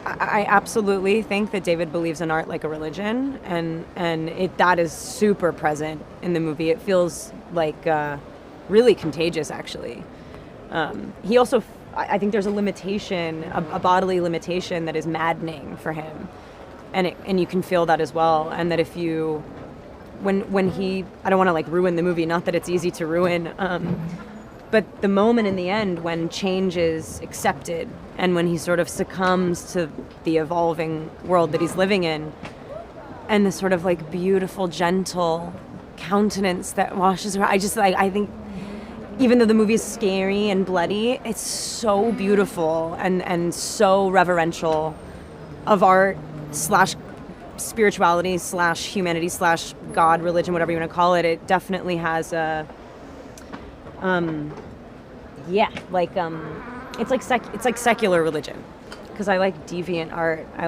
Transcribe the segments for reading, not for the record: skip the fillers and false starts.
I absolutely think that David believes in art like a religion, and that is super present in the movie. It feels like really contagious, actually. He also, I think there's a limitation, a bodily limitation that is maddening for him, and you can feel that as well. And that if you, when he, I don't want to like ruin the movie, not that it's easy to ruin, but the moment in the end when change is accepted and when he sort of succumbs to the evolving world that he's living in, and the sort of like beautiful, gentle countenance that washes her, I think even though the movie is scary and bloody, it's so beautiful and so reverential of art slash spirituality slash humanity slash God, religion, whatever you want to call it. It definitely has a it's like secular religion, because I like deviant art. I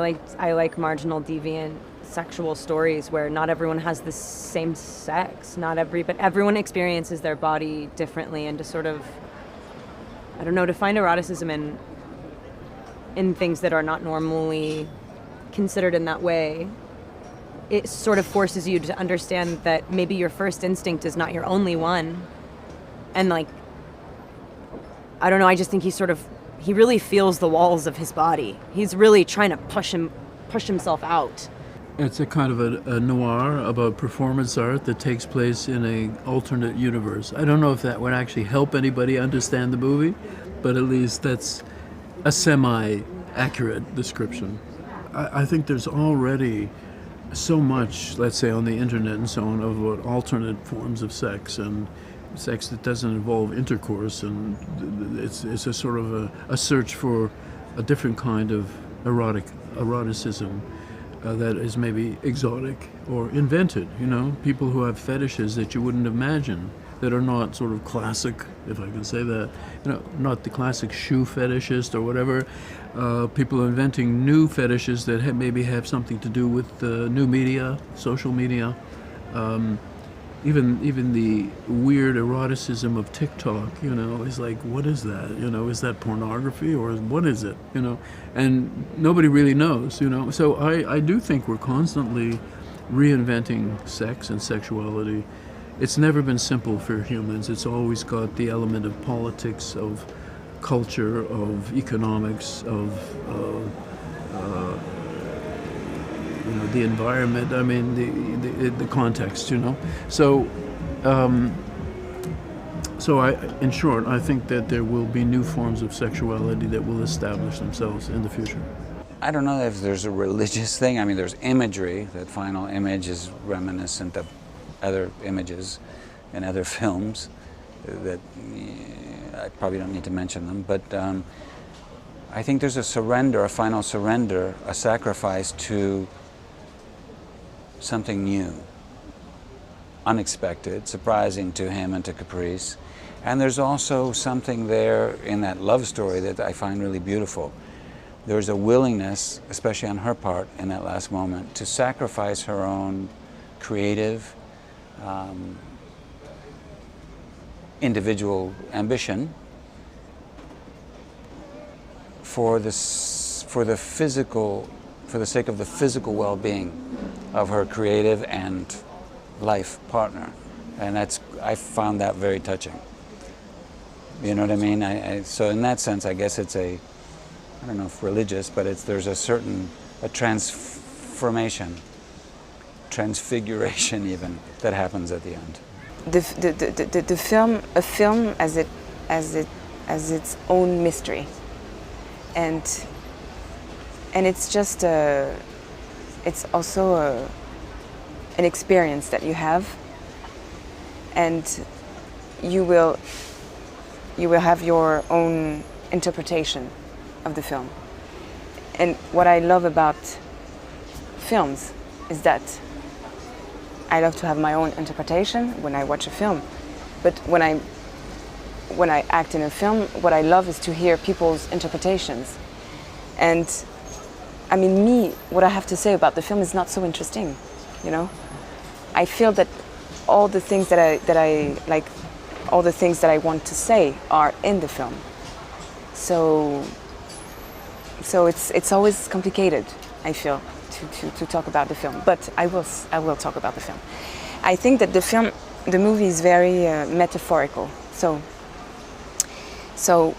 like marginal, deviant sexual stories where not everyone has the same sex, but everyone experiences their body differently, and to sort of, I don't know, to find eroticism in things that are not normally considered in that way, it sort of forces you to understand that maybe your first instinct is not your only one. And like, I don't know, I just think he really feels the walls of his body. He's really trying to push himself out. It's a kind of a noir about performance art that takes place in an alternate universe. I don't know if that would actually help anybody understand the movie, but at least that's a semi-accurate description. I think there's already so much, let's say on the internet and so on, about alternate forms of sex and sex that doesn't involve intercourse, and it's a sort of a search for a different kind of eroticism that is maybe exotic or invented. You know, people who have fetishes that you wouldn't imagine, that are not sort of classic, if I can say that, you know, not the classic shoe fetishist or whatever. People are inventing new fetishes that maybe have something to do with new media, social media. Even the weird eroticism of TikTok, you know, is like, what is that? You know, is that pornography or what is it? You know, and nobody really knows, you know. So I do think we're constantly reinventing sex and sexuality. It's never been simple for humans. It's always got the element of politics, of culture, of economics, of you know, the environment. I mean, the context. You know, so in short, I think that there will be new forms of sexuality that will establish themselves in the future. I don't know if there's a religious thing. I mean, there's imagery. That final image is reminiscent of other images in other films that I probably don't need to mention them, but I think there's a surrender, a final surrender, a sacrifice to something new, unexpected, surprising to him and to Caprice. And there's also something there in that love story that I find really beautiful. There's a willingness, especially on her part in that last moment, to sacrifice her own creative, individual ambition for the sake of the physical well-being of her creative and life partner, and I found that very touching. You know what I mean? So in that sense, I guess it's I don't know if religious, but there's a transformation, transfiguration even, that happens at the end. The film, a film as its own mystery, and it's just it's also an experience that you have, and you will have your own interpretation of the film. And what I love about films is that I love to have my own interpretation when I watch a film. But when I act in a film, what I love is to hear people's interpretations. And I mean, what I have to say about the film is not so interesting, you know? I feel that all the things that I like, all the things that I want to say are in the film. So so it's always complicated, I feel, to talk about the film. But I will talk about the film. I think that the movie is very metaphorical. So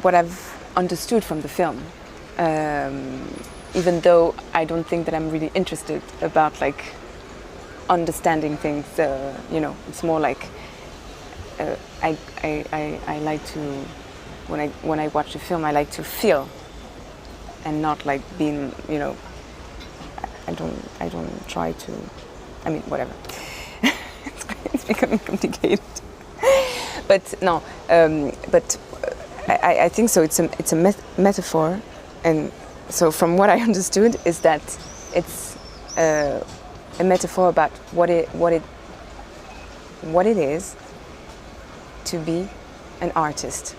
what I've understood from the film, even though I don't think that I'm really interested about like understanding things, it's more like I like to, when I watch a film, I like to feel, and not like being, I don't try to, I mean, whatever. It's becoming complicated. But no, I think so. It's a metaphor, and so from what I understood is that it's a metaphor about what it is to be an artist.